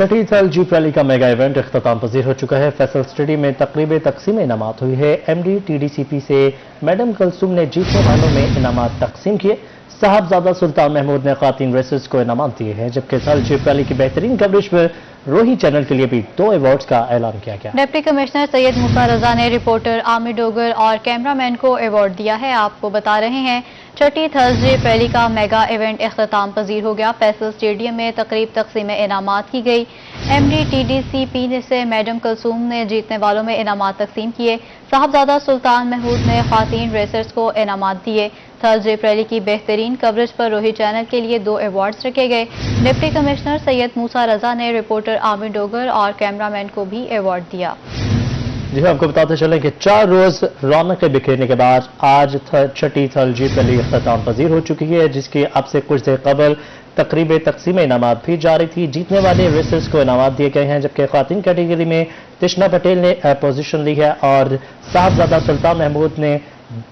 छठी थल jeep rally का mega event इख्तिताम पजीर हो चुका है। फैसल स्टेडियम में तकरीब तकसीम इनामात हुई है। MD TDCP से मैडम कलसूम ने जीतने वालों में इनामात तकसीम किए। साहबजादा सुल्तान महमूद ने खातीन रेसर्स को इनामात दिए हैं, जबकि थल जीप रैली की बेहतरीन कवरेज पर रोही चैनल के लिए भी 2 अवार्ड्स का ऐलान किया गया। डिप्टी कमिश्नर सैयद मूसा रजा ने रिपोर्टर आमिर डोगर और कैमरामैन को अवार्ड दिया है। आपको बता रहे हैं छठी थल जीप रैली का मेगा इवेंट इख्तिताम पजीर हो गया। फैसल स्टेडियम में तकरीब तकसीम इनामात की गई। MD TDCP से मैडम कलसूम ने जीतने वालों में इनामात तकसीम किए। साहबजादा सुल्तान महमूद ने खातीन रेसर्स को इनामात दिए। थल जीप रैली की बेहतरीन कवरेज पर रोही चैनल के लिए 2 अवार्ड्स रखे गए। डिप्टी कमिश्नर सैयद मूसा रजा ने रिपोर्टर आमिर डोगर और कैमरामैन को भी अवार्ड दिया। जी आपको बताते चलें कि 4 रोज रौनकें बिखेरने के बाद आज छठी थल जीप रैली इख्तिताम पजीर हो चुकी है, जिसकी अब से कुछ देर कबल तकरीब तकसीम इनामात भी जारी थी। जीतने वाले रेसर्स को इनामात दिए गए हैं, जबकि खातीन कैटेगरी में तिश्ना पटेल ने पोजीशन ली है और साहबजादा सुल्तान महमूद ने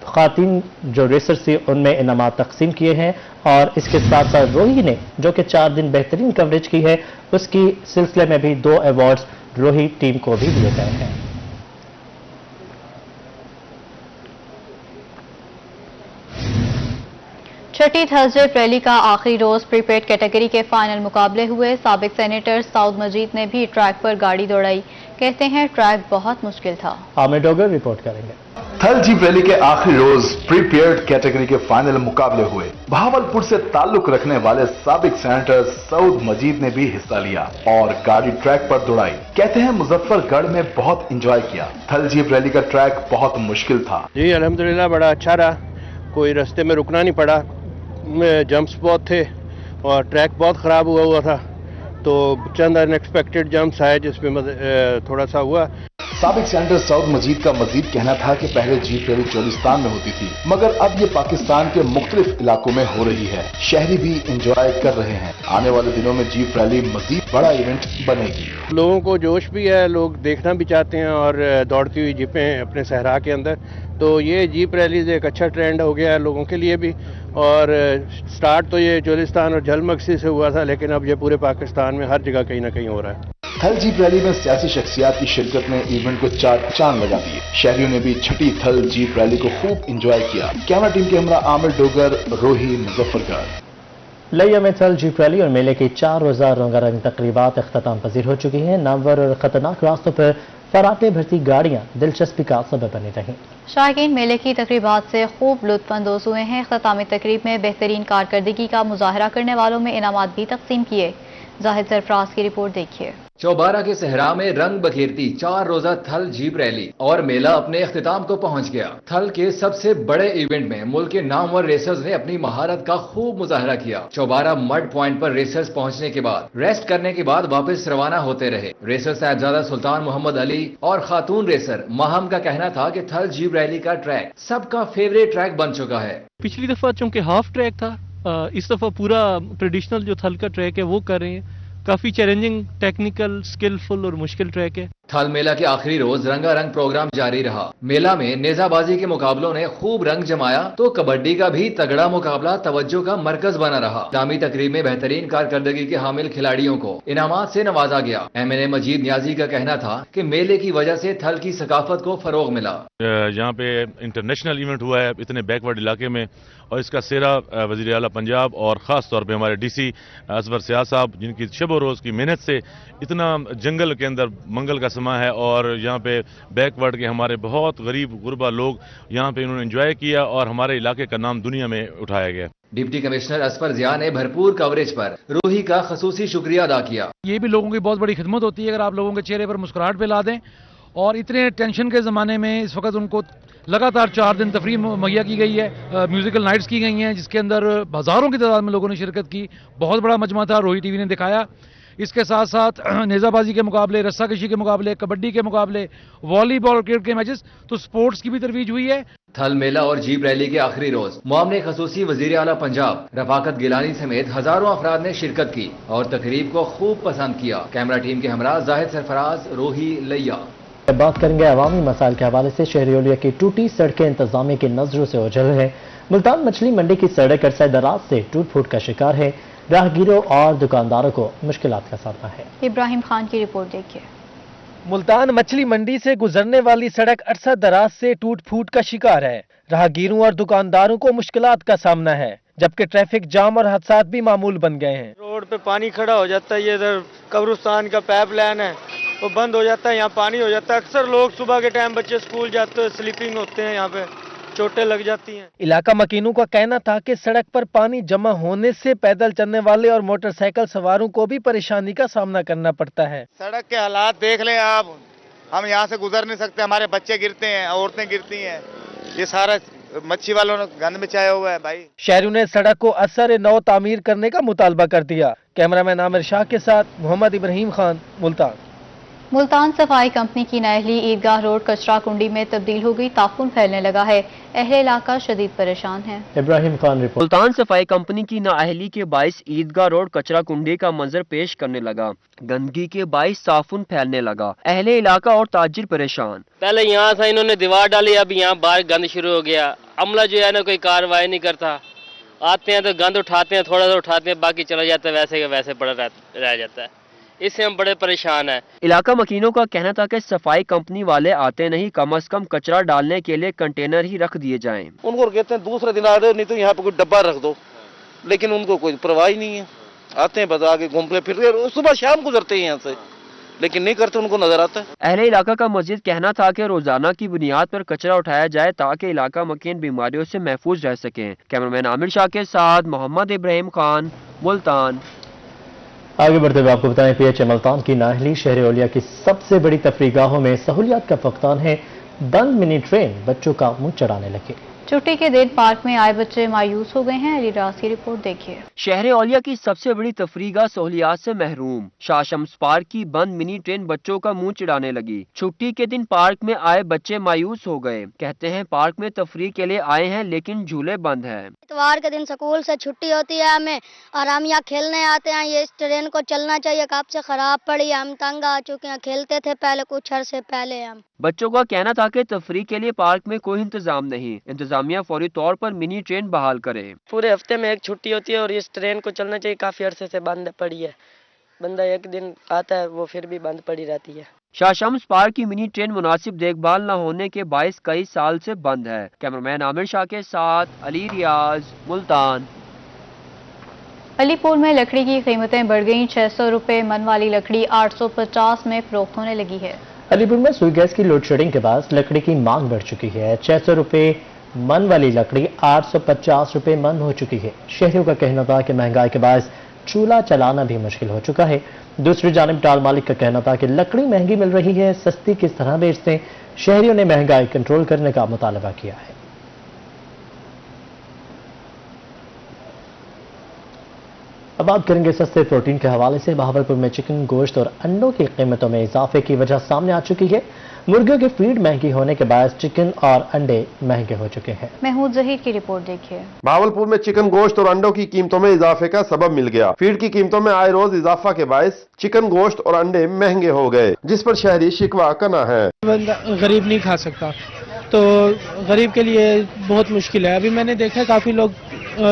खातीन जो रेसर्स थी उनमें इनामात तकसीम किए हैं। और इसके साथ साथ रोही ने जो कि 4 दिन बेहतरीन कवरेज की है, उसकी सिलसिले में भी 2 अवार्ड्स रोही टीम को भी दिए गए हैं। छठी थल जीप रैली का आखिरी रोज प्रीपेड कैटेगरी के फाइनल मुकाबले हुए। साबिक सेनेटर सऊद मजीद ने भी ट्रैक पर गाड़ी दौड़ाई। कहते हैं ट्रैक बहुत मुश्किल था। आमिर डोगर रिपोर्ट करेंगे। थल जीप रैली के आखिरी रोज प्रीपेड कैटेगरी के फाइनल मुकाबले हुए। बहावलपुर से ताल्लुक रखने वाले साबिक सेनेटर सऊद मजीद ने भी हिस्सा लिया और गाड़ी ट्रैक पर दौड़ाई। कहते हैं मुजफ्फरगढ़ में बहुत एंजॉय किया। थल जीप रैली का ट्रैक बहुत मुश्किल था। जी अल्हम्दुलिल्लाह बड़ा अच्छा रहा, कोई रास्ते में रुकना नहीं पड़ा। जंप्स बहुत थे और ट्रैक बहुत ख़राब हुआ था, तो चंद अनएक्सपेक्टेड जंप्स आए जिसमें थोड़ा सा हुआ। साबिक सेनेटर सऊद मजीद का मजीद कहना था कि पहले जीप रैली चोलिस्तान में होती थी, मगर अब ये पाकिस्तान के मुख्तलिफ इलाकों में हो रही है। शहरी भी एंजॉय कर रहे हैं। आने वाले दिनों में जीप रैली मजीद बड़ा इवेंट बनेगी। लोगों को जोश भी है, लोग देखना भी चाहते हैं और दौड़ती हुई जीपें अपने सहरा के अंदर। तो ये जीप रैलीज एक अच्छा ट्रेंड हो गया है लोगों के लिए भी। और स्टार्ट तो ये चोलिस्तान और झलमक्सी से हुआ था, लेकिन अब ये पूरे पाकिस्तान में हर जगह कहीं ना कहीं हो रहा है। थल जीप रैली में सियासी शख्सियात की शिरकत ने इवेंट को 4 चांद लगा दिए। शहरियों ने भी छठी थल जीप रैली को खूब एंजॉय किया। कैमरा टीम के हमरा आमिर डोगर, रोही, मुजफ्फरगढ़। लिया में थल जीप रैली और मेले की 4 रोजा रंगारंग तकरीबात इख्तिताम पजीर हो चुकी हैं। नामवर और खतरनाक रास्तों पर फराटे भरती गाड़ियां दिलचस्पी का सबब बनी रहीं। शायकीन मेले की तकरीबात से खूब लुत्फ अंदोज हुए हैं। इख्तितामी तकरीब में बेहतरीन कारकर्दगी का मुजाहरा करने वालों में इनामात भी तकसीम किए। जाहिद सरफराज की रिपोर्ट देखिए। चौबारा के सहरा में रंग बखेरती 4 रोजा थल जीप रैली और मेला अपने इख्तिताम को पहुंच गया। थल के सबसे बड़े इवेंट में मुल्क के नामवर रेसर्स ने अपनी महारत का खूब मुजाहरा किया। चौबारा मड पॉइंट पर रेसर्स पहुंचने के बाद रेस्ट करने के बाद वापस रवाना होते रहे। रेसर साहबजादा सुल्तान मोहम्मद अली और खातून रेसर माहम का कहना था कि थल जीप रैली का ट्रैक सबका फेवरेट ट्रैक बन चुका है। पिछली दफा चूंकि हाफ ट्रैक था, इस दफा पूरा ट्रेडिशनल जो थल का ट्रैक है वो कर रहे हैं। काफी चैलेंजिंग, टेक्निकल, स्किलफुल और मुश्किल ट्रैक है। थल मेला के आखिरी रोज रंगारंग प्रोग्राम जारी रहा। मेला में नेजाबाजी के मुकाबलों ने खूब रंग जमाया, तो कबड्डी का भी तगड़ा मुकाबला तवज्जो का मरकज बना रहा। इस्लामी तकरीब में बेहतरीन कारकर्दगी के हामिल खिलाड़ियों को इनामात से नवाजा गया। MNA मजीद न्याजी का कहना था कि मेले की वजह से थल की सकाफत को फरोग मिला। यहाँ पे इंटरनेशनल इवेंट हुआ है इतने बैकवर्ड इलाके में, और इसका सेहरा वज़ीर आला पंजाब और ख़ास तौर पे हमारे DC असवर सियाह साहब, जिनकी शब रोज़ की मेहनत से इतना जंगल के अंदर मंगल का समा है और यहाँ पे बैकवर्ड के हमारे बहुत गरीब गुरबा लोग यहाँ पे इन्होंने एंजॉय किया और हमारे इलाके का नाम दुनिया में उठाया गया। डिप्टी कमिश्नर असफर जिया ने भरपूर कवरेज पर रूही का खसूसी शुक्रिया अदा किया। ये भी लोगों की बहुत बड़ी खिदमत होती है अगर आप लोगों के चेहरे पर मुस्कुराहट पे ला दें। और इतने टेंशन के ज़माने में इस वक्त उनको लगातार 4 दिन तफरीह मुहैया की गई है। म्यूज़िकल नाइट्स की गई हैं जिसके अंदर हज़ारों की तादाद में लोगों ने शिरकत की। बहुत बड़ा मजमा था, रोही TV ने दिखाया। इसके साथ साथ नेज़ाबाजी के मुकाबले, रस्साकशी के मुकाबले, कबड्डी के मुकाबले, वॉलीबॉल, क्रिकेट के मैचेस, तो स्पोर्ट्स की भी तरवीज हुई है। थल मेला और जीप रैली के आखिरी रोज मामले खसूसी वजीर आला पंजाब रफाकत गिलानी समेत हजारों अफराद ने शिरकत की और तकरीब को खूब पसंद किया। कैमरा टीम के हमरा जाहिद सरफराज, रोही, लिया। बात करेंगे अवामी मसाइल के हवाले से। शहरी ओलिया की टूटी सड़कें इंतजामिया की नजरों से ओझल है। मुल्तान मछली मंडी की सड़क अरसा दराज से टूट फूट का शिकार है। राहगीरों और दुकानदारों को मुश्किलात का सामना है। इब्राहिम खान की रिपोर्ट देखिए। मुल्तान मछली मंडी से गुजरने वाली सड़क अरसा दराज से टूट फूट का शिकार है। राहगीरों और दुकानदारों को मुश्किलात का सामना है, जबकि ट्रैफिक जाम और हादसात भी मामूल बन गए हैं। रोड पे पानी खड़ा हो जाता है, ये इधर कब्रिस्तान का पाइप लाइन है वो बंद हो जाता है, यहाँ पानी हो जाता है। अक्सर लोग सुबह के टाइम बच्चे स्कूल जाते हैं, स्लीपिंग होते हैं, यहाँ पे चोटें लग जाती हैं। इलाका मकीनों का कहना था कि सड़क पर पानी जमा होने से पैदल चलने वाले और मोटरसाइकिल सवारों को भी परेशानी का सामना करना पड़ता है। सड़क के हालात देख लें आप, हम यहाँ से गुजर नहीं सकते, हमारे बच्चे गिरते हैं, औरतें गिरती हैं, ये सारा मच्छी वालों ने गंद मचाया हुआ है भाई। शहरियों ने सड़क को असर नौ तामीर करने का मुतालबा कर दिया। कैमरामैन आमिर शाह के साथ मोहम्मद इब्राहिम खान, मुल्तान। मुल्तान सफाई कंपनी की नाअहली ईदगाह रोड कचरा कुंडी में तब्दील हो गई, ताफून फैलने लगा है। अहले इलाका शदीद परेशान है। इब्राहिम खान रिपोर्ट। मुल्तान सफाई कंपनी की नाअहली के बाइस ईदगाह रोड कचरा कुंडी का मंजर पेश करने लगा। गंदगी के बाइस ताफून फैलने लगा। अहले इलाका और ताजिर परेशान। पहले यहाँ था, इन्होंने दीवार डाली, अब यहाँ बाहर गंद शुरू हो गया। अमला जो है ना कोई कार्रवाई नहीं करता, आते हैं तो गंद उठाते हैं, थोड़ा सा उठाते हैं, बाकी चला जाता है, वैसे के वैसे पड़ा रह जाता है। इससे हम बड़े परेशान हैं। इलाका मकीनों का कहना था कि सफाई कंपनी वाले आते नहीं, कम अज कम कचरा डालने के लिए कंटेनर ही रख दिए जाएं। उनको कहते हैं दूसरे दिन आ रहे हो, नहीं तो यहाँ पे कोई डब्बा रख दो, लेकिन उनको कोई परवाह ही नहीं है। आते हैं बस आगे घूमते फिर रहे, सुबह शाम गुजरते हैं यहाँ से, लेकिन नहीं करते, उनको नजर आता है। अहले इलाका का मजीद कहना था कि रोजाना की बुनियाद पर कचरा उठाया जाए ताकि इलाका मकीन बीमारियों से महफूज रह सकें। कैमरामैन आमिर शाह के साथ मोहम्मद इब्राहिम खान, मुल्तान। आगे बढ़ते हुए आपको बताएं, PH मुल्तान की नाअहली शहर औलिया की सबसे बड़ी तफरीगाहों में सहूलियात का फकदान है। बंद मिनी ट्रेन बच्चों का मुंह चढ़ाने लगे। छुट्टी के दिन पार्क में आए बच्चे मायूस हो गए हैं। अली राज की रिपोर्ट देखिए। शहर औलिया की सबसे बड़ी तफरीगा सहूलियात से महरूम। शाह शम्स पार्क की बंद मिनी ट्रेन बच्चों का मुंह चिढ़ाने लगी। छुट्टी के दिन पार्क में आए बच्चे मायूस हो गए। कहते हैं पार्क में तफरीह के लिए आए हैं लेकिन झूले बंद हैं। इतवार के दिन स्कूल से छुट्टी होती है हमें, और हम यहाँ खेलने आते हैं। ये इस ट्रेन को चलना चाहिए, कब से खराब पड़ी, हम तंग आ चुके हैं। खेलते थे पहले कुछ अरसे पहले हम। बच्चों का कहना था कि तफरीह के लिए पार्क में कोई इंतजाम नहीं, इंतजामिया फौरी तौर पर मिनी ट्रेन बहाल करे। पूरे हफ्ते में एक छुट्टी होती है और इस ट्रेन को चलना चाहिए, काफी अरसे से बंद पड़ी है। बंदा एक दिन आता है वो फिर भी बंद पड़ी रहती है। शाह शम्स पार्क की मिनी ट्रेन मुनासिब देखभाल न होने के बायस कई साल से बंद है। कैमरामैन आमिर शाह के साथ अली रियाज, मुल्तान। अलीपुर में लकड़ी की कीमतें बढ़ गईं। 600 रुपए मन वाली लकड़ी 850 में फरोख्त होने लगी है। अलीपुर में सुई गैस की लोड शेडिंग के बाद लकड़ी की मांग बढ़ चुकी है। 600 रुपए मन वाली लकड़ी 850 रुपए मन हो चुकी है। शहरियों का कहना था कि महंगाई के बायस चूल्हा चलाना भी मुश्किल हो चुका है। दूसरी जानिब टाल मालिक का कहना था कि लकड़ी महंगी मिल रही है, सस्ती किस तरह बेचते हैं। शहरियों ने महंगाई कंट्रोल करने का मुतालबा किया है। अब बात करेंगे सस्ते प्रोटीन के हवाले से। बहावलपुर में चिकन, गोश्त और अंडों की कीमतों में इजाफे की वजह सामने आ चुकी है। मुर्गियों की फीड महंगी होने के बाद चिकन और अंडे महंगे हो चुके हैं। महमूद जहीर की रिपोर्ट देखिए। बहावलपुर में चिकन, गोश्त और अंडों की कीमतों में इजाफे का सबब मिल गया। फीड की कीमतों में आए रोज इजाफा के बायस चिकन, गोश्त और अंडे महंगे हो गए, जिस पर शहरी शिकवा कना है। गरीब नहीं खा सकता, तो गरीब के लिए बहुत मुश्किल है। अभी मैंने देखा काफी लोग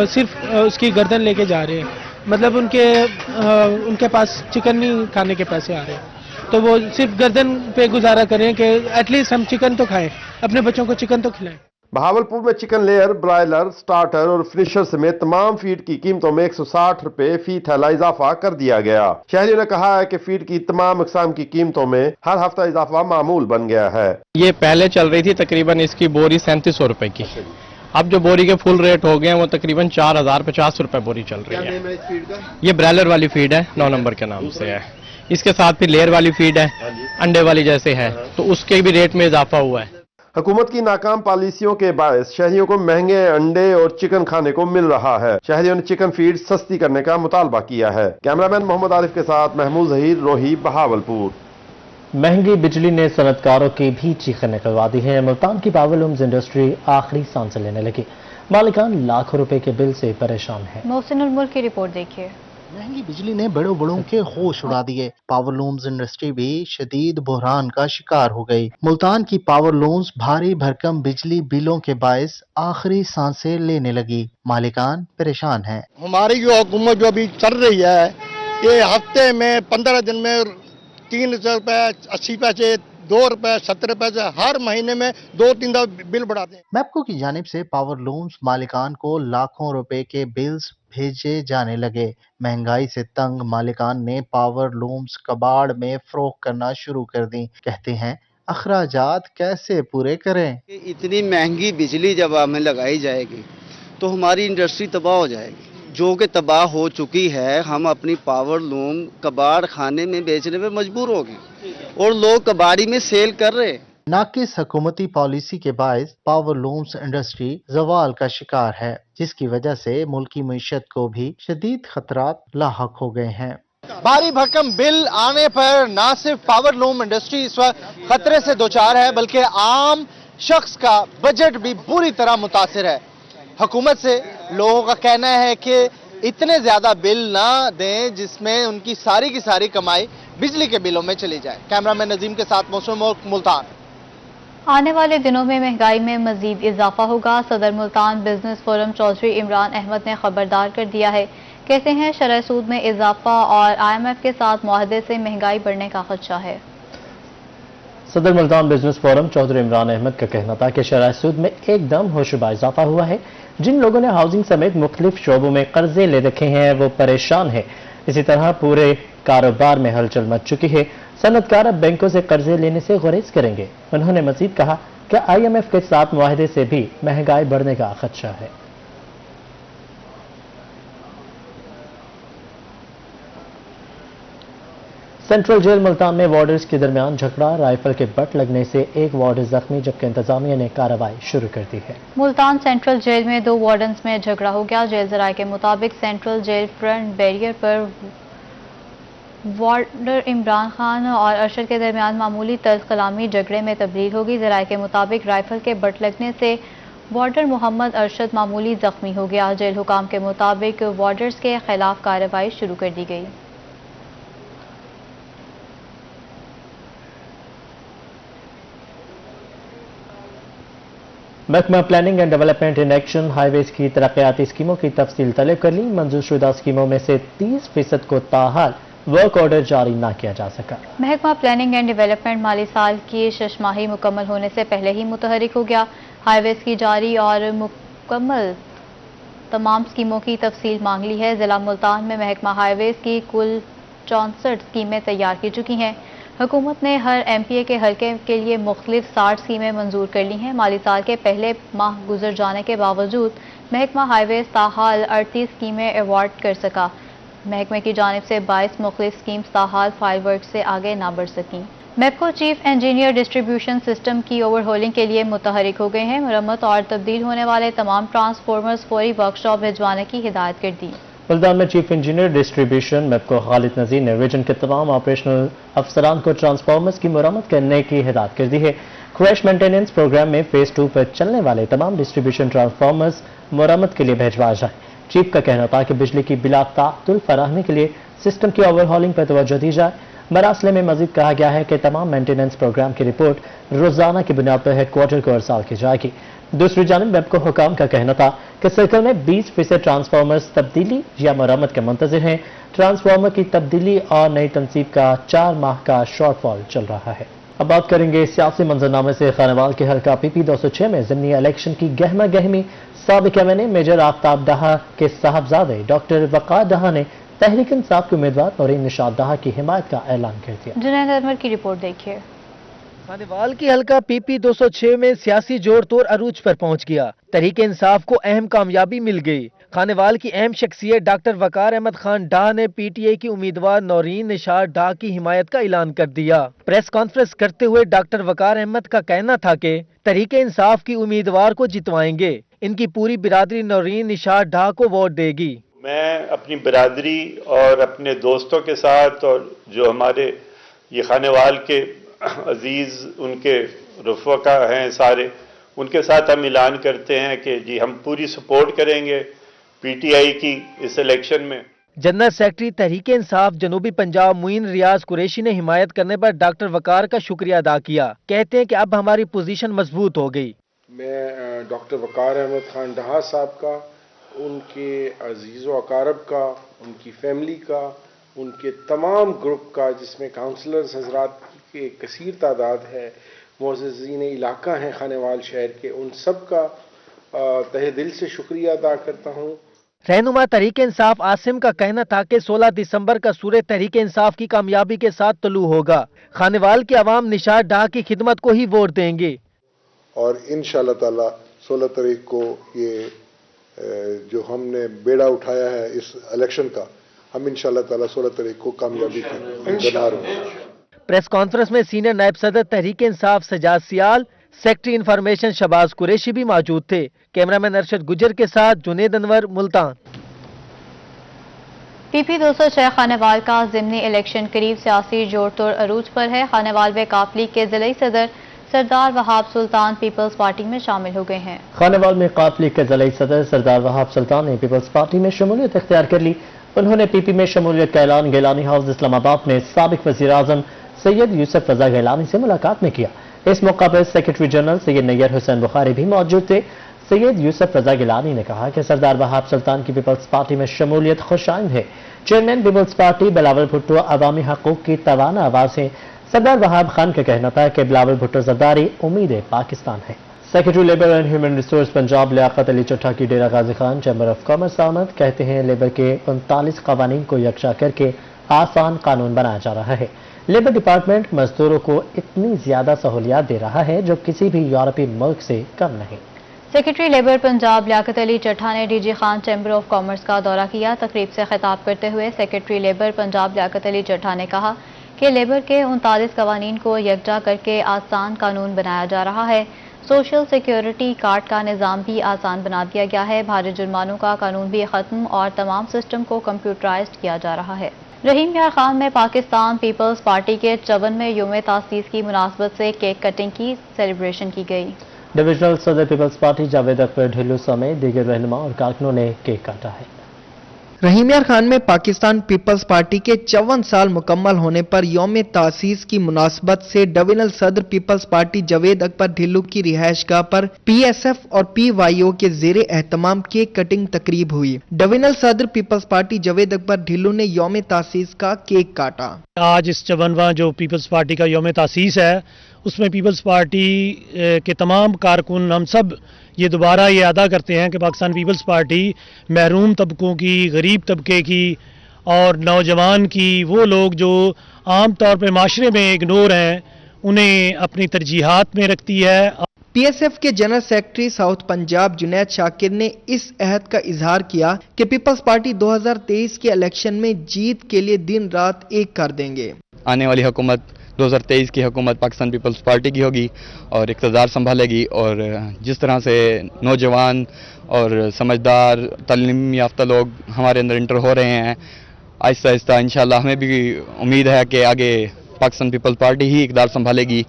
सिर्फ उसकी गर्दन लेके जा रहे हैं, मतलब उनके पास चिकन नहीं खाने के पैसे आ रहे हैं, तो वो सिर्फ गर्दन पे गुजारा करें कि एटलीस्ट हम चिकन तो खाएं, अपने बच्चों को चिकन तो खिलाएं। बहावलपुर में चिकन लेयर, ब्रायलर, स्टार्टर और फिनिशर समेत तमाम फीड की कीमतों में 160 रुपए फी थैला इजाफा कर दिया गया। शहरियों ने कहा है कि फीड की तमाम अक़साम की कीमतों में हर हफ्ता इजाफा मामूल बन गया है। ये पहले चल रही थी तकरीबन इसकी बोरी 3700 रुपए की, अब जो बोरी के फुल रेट हो गए हैं वो तकरीबन 4050 रुपए बोरी चल रही है। ये ब्रायलर वाली फीड है, 9 नंबर के नाम से है। इसके साथ फिर लेयर वाली फीड है, अंडे वाली जैसे है, तो उसके भी रेट में इजाफा हुआ है। हुकूमत की नाकाम पॉलिसियों के बायस शहरियों को महंगे अंडे और चिकन खाने को मिल रहा है। शहरियों ने चिकन फीड सस्ती करने का मुतालबा किया है। कैमरामैन मोहम्मद आरिफ के साथ महमूद जहीर, रोही, बहावलपुर। महंगी बिजली ने सनतकारों की भी चीखें निकलवा दी है। मुल्तान की पावर लूम्स इंडस्ट्री आखिरी सांसें लेने लगी। मालिकान लाखों रुपए के बिल से परेशान है। मोहसिनुल मुल्क की रिपोर्ट देखिए। महंगी बिजली ने बड़ों बड़ों के होश उड़ा दिए। पावर लूम्स इंडस्ट्री भी शदीद बहरान का शिकार हो गई। मुल्तान की पावर लूम्स भारी भरकम बिजली बिलों के बायस आखिरी सांसें लेने लगी। मालिकान परेशान हैं। हमारी जो हुकूमत जो अभी चल रही है, ये हफ्ते में 15 दिन में 3 रुपए 80 पैसे 2 रुपए 70 पैसे हर महीने में 2-3 दफा बिल बढ़ाते हैं। मैप्को की जानिब से पावर लूम्स मालिकान को लाखों रुपए के बिल्स भेजे जाने लगे। महंगाई से तंग मालिकान ने पावर लूम्स कबाड़ में फरोख्त करना शुरू कर दी। कहते हैं अखराजात कैसे पूरे करें। इतनी महंगी बिजली जब हमें लगाई जाएगी तो हमारी इंडस्ट्री तबाह हो जाएगी, जो कि तबाह हो चुकी है। हम अपनी पावर लूम कबाड़ खाने में बेचने में मजबूर हो गए और लोग कबाड़ी में सेल कर रहे हैं। नाकिस हुकूमती पॉलिसी के बायस पावर लूम्स इंडस्ट्री जवाल का शिकार है, जिसकी वजह से मुल्की मईशत को भी शदीद खतरात लाहक हो गए हैं। भारी भरकम बिल आने पर न सिर्फ पावर लूम इंडस्ट्री इस वक्त खतरे से दोचार है, बल्कि आम शख्स का बजट भी बुरी तरह मुतासिर है। हुकूमत से लोगों का कहना है कि इतने ज्यादा बिल ना दें जिसमें उनकी सारी की सारी कमाई बिजली के बिलों में चली जाए। कैमरामैन नजीम के साथ मौसम मुल्तान। आने वाले दिनों में महंगाई में मजीद इजाफा होगा। सदर मुल्तान बिजनेस फोरम चौधरी इमरान अहमद ने खबरदार कर दिया है। कहते हैं शरह सूद में इजाफा और IMF के साथ मुआहदे से महंगाई बढ़ने का खदशा है। सदर मुल्तान बिजनेस फोरम चौधरी इमरान अहमद का कहना था कि शरह सूद में एकदम होशरुबा इजाफा हुआ है। जिन लोगों ने हाउसिंग समेत मुख्तलिफ शोबों में कर्जे ले रखे हैं वो परेशान है। इसी तरह पूरे कारोबार में हलचल मच चुकी है। सनतकार अब बैंकों से कर्जे लेने से गुरेज करेंगे। उन्होंने मजीद कहा कि IMF के साथ मुआहदे से भी महंगाई बढ़ने का खदशा है। सेंट्रल जेल मुल्तान में वार्डर्स के दरमियान झगड़ा, राइफल के बट लगने से एक वार्डर जख्मी, जबकि इंतजामिया ने कार्रवाई शुरू कर दी है। मुल्तान सेंट्रल जेल में 2 वार्डन्स में झगड़ा हो गया। जेल जराये के मुताबिक सेंट्रल जेल फ्रंट बैरियर पर वार्डर इमरान खान और अरशद के दरमियान मामूली तर्ज कलामी झगड़े में तब्दील होगी। जराये के मुताबिक राइफल के बट लगने से वार्डर मोहम्मद अरशद मामूली जख्मी हो गया। जेल हुकाम के मुताबिक वार्डर्स के खिलाफ कार्रवाई शुरू कर दी गई। महकमा planning and development in action highways की तरक्याती स्कीमों की तफसील तलब कर ली। मंजूर शुदा स्कीमों में से 30% को ताहाल वर्क ऑर्डर जारी न किया जा सका। महकमा प्लानिंग एंड डेवलपमेंट माली साल की 6 माही मुकम्मल होने से पहले ही मुतहरिक हो गया। हाईवेज की जारी और मुकम्मल तमाम स्कीमों की तफसील मांग ली है। जिला मुल्तान में महकमा हाईवेज की कुल 64 स्कीमें तैयार की चुकी हैं। हुकूमत ने हर MPA के हल्के के लिए मुख्तलिफ 60 स्कीमें मंजूर कर ली हैं। माली साल के पहले माह गुजर जाने के बावजूद महकमा हाईवेज ताहाल 38 स्कीमें अवार्ड कर सका। महकमे की जानिब से 22 मुख्तलिफ स्कीम्स ताहाल फाइल वर्क से आगे ना बढ़ सकीं। MEPCO chief engineer distribution system की ओवरहोलिंग के लिए मुतहरिक हो गए हैं। मरम्मत और तब्दील होने वाले तमाम ट्रांसफार्मर्स फौरी वर्कशॉप भिजवाने की हिदायत कर दी। मुल्तान में chief engineer distribution MEPCO Khalid Nazir ने रीजन के तमाम ऑपरेशनल अफसरान को ट्रांसफार्मर्स की मरम्मत करने की हिदायत कर दी है। क्रैश मेंटेनेंस प्रोग्राम में फेज 2 पर चलने वाले तमाम डिस्ट्रीब्यूशन ट्रांसफार्मर्स मरम्मत के लिए भिजवाए जाए। चीफ का कहना था कि बिजली की बिला ताअत्तुल फराहमी के लिए सिस्टम की ओवरहॉलिंग पर तवज्जो दी जाए। मरासले में मजीद कहा गया है कि तमाम मेंटेनेंस प्रोग्राम की रिपोर्ट रोजाना की बुनियाद पर हेडक्वार्टर को अरसाल की जाएगी। दूसरी जानिब वेबको हुकाम का कहना था कि सर्कल में 20% ट्रांसफार्मर्स तब्दीली या मरम्मत के मुंतजिर हैं। ट्रांसफार्मर की तब्दीली और नई तनसीब का 4 माह का शॉर्टफॉल चल रहा है। अब बात करेंगे सियासी मंजरनामे से। खानेवाल के हल्का PP 206 में ज़िमनी इलेक्शन की गहमा गहमी। साबिक MNA मेजर आफ्ताब डाहा के साहबजादे डॉक्टर वक़ार डाहा ने तहरीक इंसाफ के उम्मीदवार नौरीन निशात डाहा की हिमायत का ऐलान कर दिया। जुनैद अहमद की रिपोर्ट देखिए। खानेवाल की हल्का PP 206 में सियासी जोर तोड़ अरूज पर पहुंच गया। तहरीक इंसाफ को अहम कामयाबी मिल गई। खानेवाल की अहम शख्सियत डॉक्टर वक़ार अहमद खान डाह ने PTI की उम्मीदवार नौरीन निशात डाह की हिमायत का ऐलान कर दिया। प्रेस कॉन्फ्रेंस करते हुए डॉक्टर वक़ार अहमद का कहना था कि तहरीक इंसाफ की उम्मीदवार को जितवाएंगे। इनकी पूरी बिरादरी नौरीन निशात डाह को वोट देगी। मैं अपनी बिरादरी और अपने दोस्तों के साथ और जो हमारे ये खानेवाल के अजीज उनके रफ़का हैं सारे, उनके साथ हम ऐलान करते हैं कि जी हम पूरी सपोर्ट करेंगे PTI की इस इलेक्शन में। जनरल सेक्रेटरी तहरीक इंसाफ जनूबी पंजाब मुइन रियाज कुरैशी ने हिमायत करने पर डॉक्टर वकार का शुक्रिया अदा किया। कहते हैं कि अब हमारी पोजीशन मजबूत हो गई। मैं डॉक्टर वकार अहमद खान डहा साहब का, उनके अजीज़ व अकारब का, उनकी फैमिली का, उनके तमाम ग्रुप का, जिसमें काउंसलर्स हजरात की कसीर तादाद है, मुअज़्ज़िज़ीन इलाका हैं खानेवाल शहर के, उन सब का तहे दिल से शुक्रिया अदा करता हूँ। रहनुमा तहरीक इंसाफ आसिम का कहना था कि 16 दिसंबर का सूर्य तहरीक इंसाफ की कामयाबी के साथ तलू होगा। खानेवाल की आवाम निशात डाह की खिदमत को ही वोट देंगे और इंशाअल्लाह ताला 16 तारीख को ये जो हमने बेड़ा उठाया है इस इलेक्शन का, हम इंशाअल्लाह ताला 16 तारीख को कामयाबी के दरमियान होंगे। प्रेस कॉन्फ्रेंस में सीनियर नायब सदर तहरीक इंसाफ सजाद सियाल, सेक्रेटरी इंफॉर्मेशन शहबाज कुरैशी भी मौजूद थे। कैमरामैन अरशद गुजर के साथ जुनेद अनवर, मुल्तान। PP 206 खानेवाल का ज़िमनी इलेक्शन करीब सियासी जोड़ तोड़ अरूज पर है। खानेवाल में काफ लीग के जिले सदर सरदार वहाब सुल्तान पीपल्स पार्टी में शामिल हो गए हैं। खानेवाल में काफ लीग के जिले सदर सरदार वहाब सुल्तान ने पीपल्स पार्टी में शमूलियत इख्तियार कर ली। उन्होंने PP में शमूलियत का ऐलान गिलानी हाउस इस्लामाबाद में साबिक वज़ीर आज़म सैयद यूसुफ रजा गिलानी से मुलाकात में किया। इस मौका पर सेक्रेटरी जनरल सैयद नैयर हुसैन बुखारी भी मौजूद थे। सैयद यूसुफ रजा गिलानी ने कहा कि सरदार वहाब सुल्तान की पीपल्स पार्टी में शमूलियत खुशाइंद है। चेयरमैन पीपल्स पार्टी बिलावल भुट्टो अवामी हकूक की तवाना आवाज है। सरदार वहाब खान का कहना था कि बिलावल भुट्टो जरदारी उम्मीद पाकिस्तान है। Secretary labour and human resource Punjab Liaquat Ali Chattha की Dera Ghazi Khan chamber of commerce आमद कहते हैं लेबर के 39 कवानीन को यकजा करके आसान कानून बनाया जा रहा है। लेबर डिपार्टमेंट मजदूरों को इतनी ज्यादा सहूलियात दे रहा है जो किसी भी यूरोपीय मुल्क से कम नहीं। सेक्रेटरी लेबर पंजाब लियाकत अली चट्टा ने DG Khan chamber of commerce का दौरा किया। तकरीब से खिताब करते हुए सेक्रेटरी लेबर पंजाब लियाकत अली चट्टा ने कहा कि लेबर के 39 कवानीन को यकजा करके आसान कानून बनाया जा रहा है। सोशल सिक्योरिटी कार्ड का निज़ाम भी आसान बना दिया गया है। भारी जुर्मानों का कानून भी खत्म और तमाम सिस्टम को कंप्यूटराइज्ड किया जा रहा है। रहीम यार खान में पाकिस्तान पीपल्स पार्टी के 54वें यौम तासीस की मुनासबत से केक कटिंग की सेलिब्रेशन की गई। डिविजनल सदर पीपल्स पार्टी जावेद अकबर ढिल्लू समेत दीगर रहनुमा और कारकुनों ने केक काटा है। रहीम यार खान में पाकिस्तान पीपल्स पार्टी के 54 साल मुकम्मल होने पर यौम तासीस की मुनासबत से डिविजनल सदर पीपल्स पार्टी जावेद अकबर ढिल्लू की रिहायशगाह पर PSF और PYO के ज़ेरे एहतमाम केक कटिंग तकरीब हुई। डिविजनल सदर पीपल्स पार्टी जावेद अकबर ढिल्लू ने यौम तासीस का केक काटा। आज इस 54वां जो पीपल्स पार्टी का यौम तासीस है उसमें पीपल्स पार्टी के तमाम कारकुन हम सब ये दोबारा ये अदा करते हैं कि पाकिस्तान पीपल्स पार्टी महरूम तबकों की, गरीब तबके की और नौजवान की, वो लोग जो आम तौर पर माशरे में इग्नोर हैं, उन्हें अपनी तरजीहात में रखती है। PSF के general secretary south Punjab Junaid Shakir ने इस अहद का इजहार किया कि पीपल्स पार्टी 2023 के इलेक्शन में जीत के लिए दिन रात एक कर देंगे। आने वाली हुकूमत 2023 की हुकूमत पाकिस्तान पीपल्स पार्टी की होगी और इक़्तिदार संभालेगी और जिस तरह से नौजवान और समझदार तालीम याफ्ता लोग हमारे अंदर इंटर हो रहे हैं, आहिस्ता आहिस्ता इंशाल्लाह हमें भी उम्मीद है कि आगे पाकिस्तान पीपल्स पार्टी ही इक़्तिदार संभालेगी।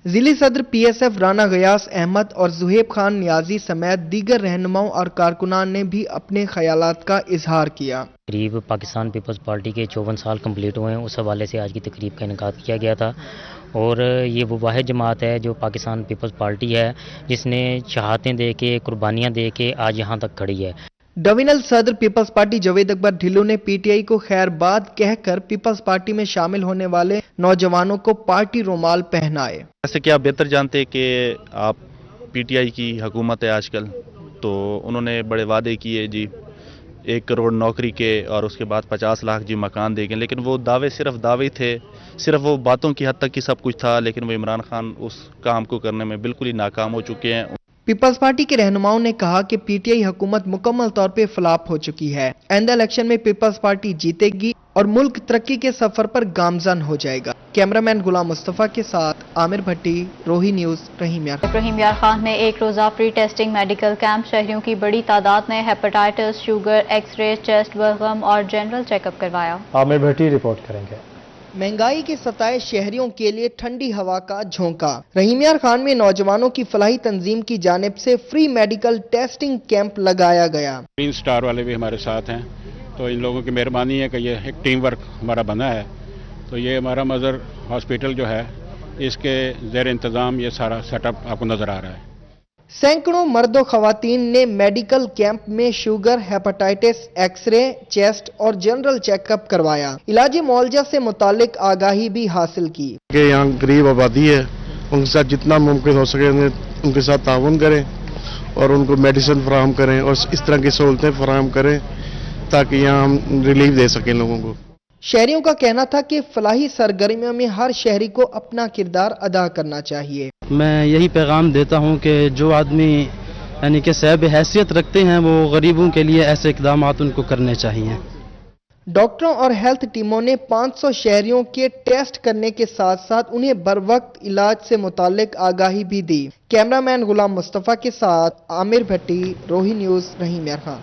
जिली सदर PSF राना गयास अहमद और जुहेब खान नियाजी समेत दीगर रहनुमाओं और कारकुनान ने भी अपने ख्यालात का इजहार किया। करीब पाकिस्तान पीपल्स पार्टी के 54 साल कंप्लीट हुए हैं, उस हवाले से आज की तकरीब का इनेकाद किया गया था और ये वो वाहिद जमात है जो पाकिस्तान पीपल्स पार्टी है जिसने शहादतें दे के, कुर्बानियाँ दे के आज यहाँ तक खड़ी है। डिविजनल सदर पीपल्स पार्टी जावेद अकबर ढिल्लू ने PTI को खैरबाद कहकर पीपल्स पार्टी में शामिल होने वाले नौजवानों को पार्टी रुमाल पहनाए। जैसे कि आप बेहतर जानते हैं कि आप PTI की हुकूमत है आजकल, तो उन्होंने बड़े वादे किए जी 1 करोड़ नौकरी के और उसके बाद 50 लाख जी मकान देंगे, लेकिन वो दावे सिर्फ दावे थे, सिर्फ वो बातों की हद तक ही सब कुछ था, लेकिन वो इमरान खान उस काम को करने में बिल्कुल ही नाकाम हो चुके हैं। पीपल्स पार्टी के रहनुमाओं ने कहा कि PTI हुकूमत मुकम्मल तौर पे फ्लॉप हो चुकी है। आइंदा इलेक्शन में पीपल्स पार्टी जीतेगी और मुल्क तरक्की के सफर पर गामजन हो जाएगा। कैमरामैन गुलाम मुस्तफा के साथ आमिर भट्टी, रोही न्यूज, रहीम यार खान में एक रोजा फ्री टेस्टिंग मेडिकल कैंप शहरियों की बड़ी तादाद में हेपेटाइटिस, शुगर, एक्सरे, चेस्ट, बलगम और जनरल चेकअप करवाया। आमिर भट्टी रिपोर्ट करेंगे। महंगाई के सताए शहरियों के लिए ठंडी हवा का झोंका। रहीम यार खान में नौजवानों की फलाही तंजीम की जानिब से फ्री मेडिकल टेस्टिंग कैंप लगाया गया। ग्रीन स्टार वाले भी हमारे साथ हैं, तो इन लोगों की मेहरबानी है कि ये एक टीम वर्क हमारा बना है। तो ये हमारा मदर हॉस्पिटल जो है इसके ज़ेर इंतज़ाम ये सारा सेटअप आपको नज़र आ रहा है। सैकड़ों मर्दों खवातीन ने मेडिकल कैंप में शुगर, हेपेटाइटिस, एक्सरे, चेस्ट और जनरल चेकअप करवाया। इलाजी मुआवजा से मुतालिक आगाही भी हासिल की। यहाँ गरीब आबादी है, उनके साथ जितना मुमकिन हो सके उनके साथ ताउन करें और उनको मेडिसिन फराहम करें और इस तरह की सहूलतें फराहम करें ताकि यहाँ हम रिलीफ दे सकें लोगों को। शहरियों का कहना था कि फलाही सरगर्मियों में हर शहरी को अपना किरदार अदा करना चाहिए। मैं यही पैगाम देता हूँ कि जो आदमी यानी कि साहिब हैसियत रखते हैं वो गरीबों के लिए ऐसे इक़दाम उनको करने चाहिए। डॉक्टरों और हेल्थ टीमों ने 500 शहरियों के टेस्ट करने के साथ साथ उन्हें बरवक्त इलाज से मुतालिक आगाही भी दी। कैमरामैन गुलाम मुस्तफ़ा के साथ आमिर भट्टी, रोही न्यूज़, रहीम यार खान।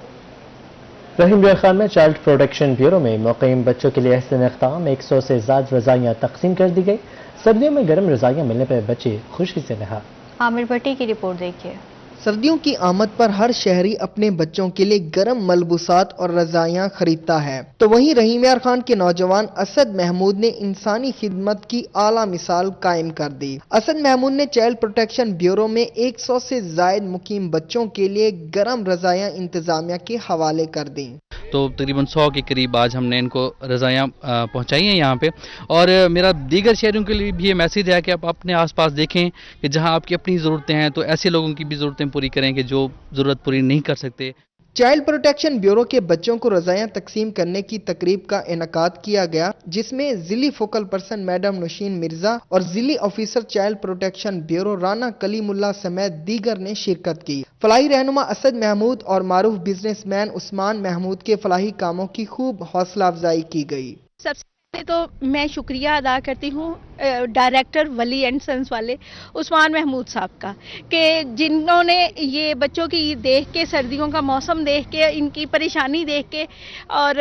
रहीम यार खान में चाइल्ड प्रोटेक्शन ब्यूरो में मुक़ीम बच्चों के लिए एहसन इक़दाम 100 से ज़्यादा रज़ाइयाँ तकसीम कर दी गई। सर्दियों में गर्म रज़ाइयाँ मिलने पर बच्चे खुशी से नहा। आमिर भट्टी की रिपोर्ट देखिए। सर्दियों की आमद पर हर शहरी अपने बच्चों के लिए गर्म मलबूसात और रज़ाइयाँ खरीदता है, तो वहीं रहीम यार खान के नौजवान असद महमूद ने इंसानी खिदमत की आला मिसाल कायम कर दी। असद महमूद ने चाइल्ड प्रोटेक्शन ब्यूरो में 100 से ज़ायद मुकीम बच्चों के लिए गर्म रज़ाइयाँ इंतजामिया के हवाले कर दी। तो तकरीबन 100 के करीब आज हमने इनको रज़ाइयाँ पहुँचाई हैं यहाँ पे। और मेरा दीगर शहरों के लिए भी ये मैसेज है कि आप अपने आसपास देखें कि जहाँ आपकी अपनी ज़रूरतें हैं तो ऐसे लोगों की भी ज़रूरतें पूरी करें कि जो ज़रूरत पूरी नहीं कर सकते। चाइल्ड प्रोटेक्शन ब्यूरो के बच्चों को रज़ाइयाँ तकसीम करने की तकरीब का इनेकाद किया गया, जिसमें जिली focal person madam Naushin Mirza और जिली officer child protection bureau Rana Kaleemullah समेत दीगर ने शिरकत की। फलाही रहनुमा असद महमूद और मारूफ बिजनेसमैन उस्मान महमूद के फलाही कामों की खूब हौसला अफजाई की गई। तो मैं शुक्रिया अदा करती हूँ डायरेक्टर वली एंड सन्स वाले उस्मान महमूद साहब का, कि जिन्होंने ये बच्चों की देख के, सर्दियों का मौसम देख के, इनकी परेशानी देख के और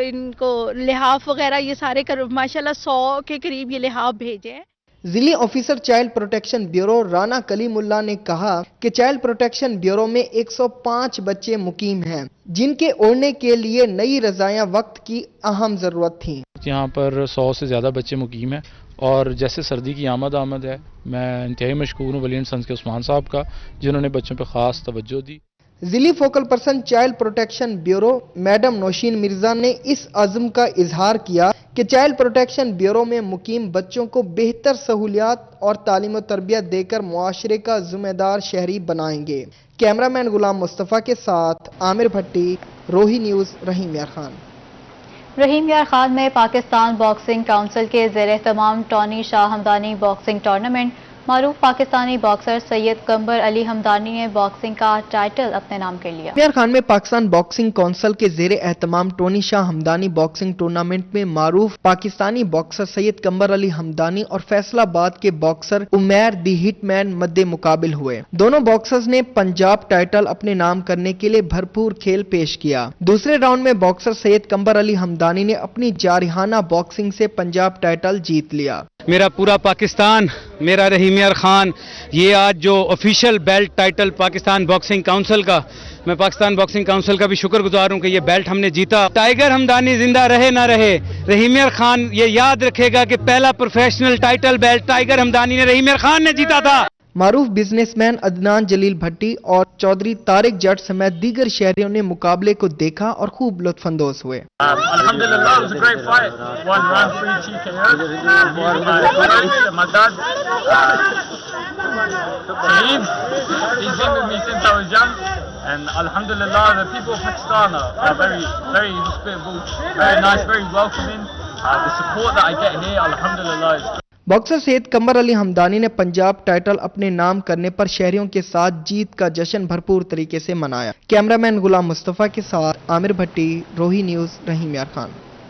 इनको लिहाफ वगैरह ये सारे कर माशाल्लाह 100 के करीब ये लिहाफ भेजे हैं। जिले officer child protection bureau Rana Kalimullah ने कहा कि चाइल्ड प्रोटेक्शन ब्यूरो में 105 बच्चे मुकीम हैं, जिनके ओढ़ने के लिए नई रज़ाइयाँ वक्त की अहम जरूरत थी। यहाँ पर 100 से ज़्यादा बच्चे मुकीम हैं और जैसे सर्दी की आमद है, मैं इंतहाई मशकूर हूँ वली एंड सन्स के उस्मान साहब का, जिन्होंने बच्चों पर ख़ास तवज्जो दी। जिली focal person child protection bureau madam Naushin Mirza ने इस अज़्म का इजहार किया कि चाइल्ड प्रोटेक्शन ब्यूरो में मुकीम बच्चों को बेहतर सहूलियात और तालीम और तरबियत देकर मुआशरे का जिम्मेदार शहरी बनाएंगे। कैमरामैन गुलाम मुस्तफ़ा के साथ आमिर भट्टी, रोही न्यूज़, रहीम यार खान। रहीम यार खान में पाकिस्तान बॉक्सिंग काउंसिल के ज़ेर एहतमाम Tony Shah Hamdani boxing tournament, मारूफ पाकिस्तानी बॉक्सर सैयद कंबर अली हमदानी ने बॉक्सिंग का टाइटल अपने नाम कर लिया। यार खान में पाकिस्तान बॉक्सिंग काउंसिल के जेर एहतमाम Tony Shah Hamdani boxing tournament में मारूफ पाकिस्तानी बॉक्सर सैयद कंबर अली हमदानी और फैसलाबाद के बॉक्सर उमैर दी हिटमैन मद्दे मुकाबिल हुए। दोनों बॉक्सर्स ने पंजाब टाइटल अपने नाम करने के लिए भरपूर खेल पेश किया। दूसरे राउंड में बॉक्सर सैयद कंबर अली हमदानी ने अपनी जारिहाना बॉक्सिंग से पंजाब टाइटल जीत लिया। मेरा पूरा पाकिस्तान, मेरा रहीम यार खान, ये आज जो official belt title Pakistan boxing council का, मैं पाकिस्तान बॉक्सिंग काउंसिल का भी शुक्रगुजार हूं कि ये बेल्ट हमने जीता। टाइगर हमदानी जिंदा रहे ना रहे, रहीम यार खान ये याद रखेगा कि पहला professional title belt tiger Hamdani ने, रहीम यार खान ने जीता था। मारूफ बिजनेसमैन अदनान जलील भट्टी और चौधरी तारिक जट समेत दीगर शहरियों ने मुकाबले को देखा और खूब लुत्फानंदोज हुए। And alhamdulillah, the people of Pakistan are very hospitable, very nice, very welcoming. The support that I get here, alhamdulillah, is boxer Syed Qambar Ali Hamdani ने पंजाब टाइटल अपने नाम करने पर शहरियों के साथ जीत का जश्न भरपूर तरीके से मनाया। कैमरामैन गुलाम मुस्तफ़ा के साथ आमिर भट्टी, रोही न्यूज़, रहीम यार खान।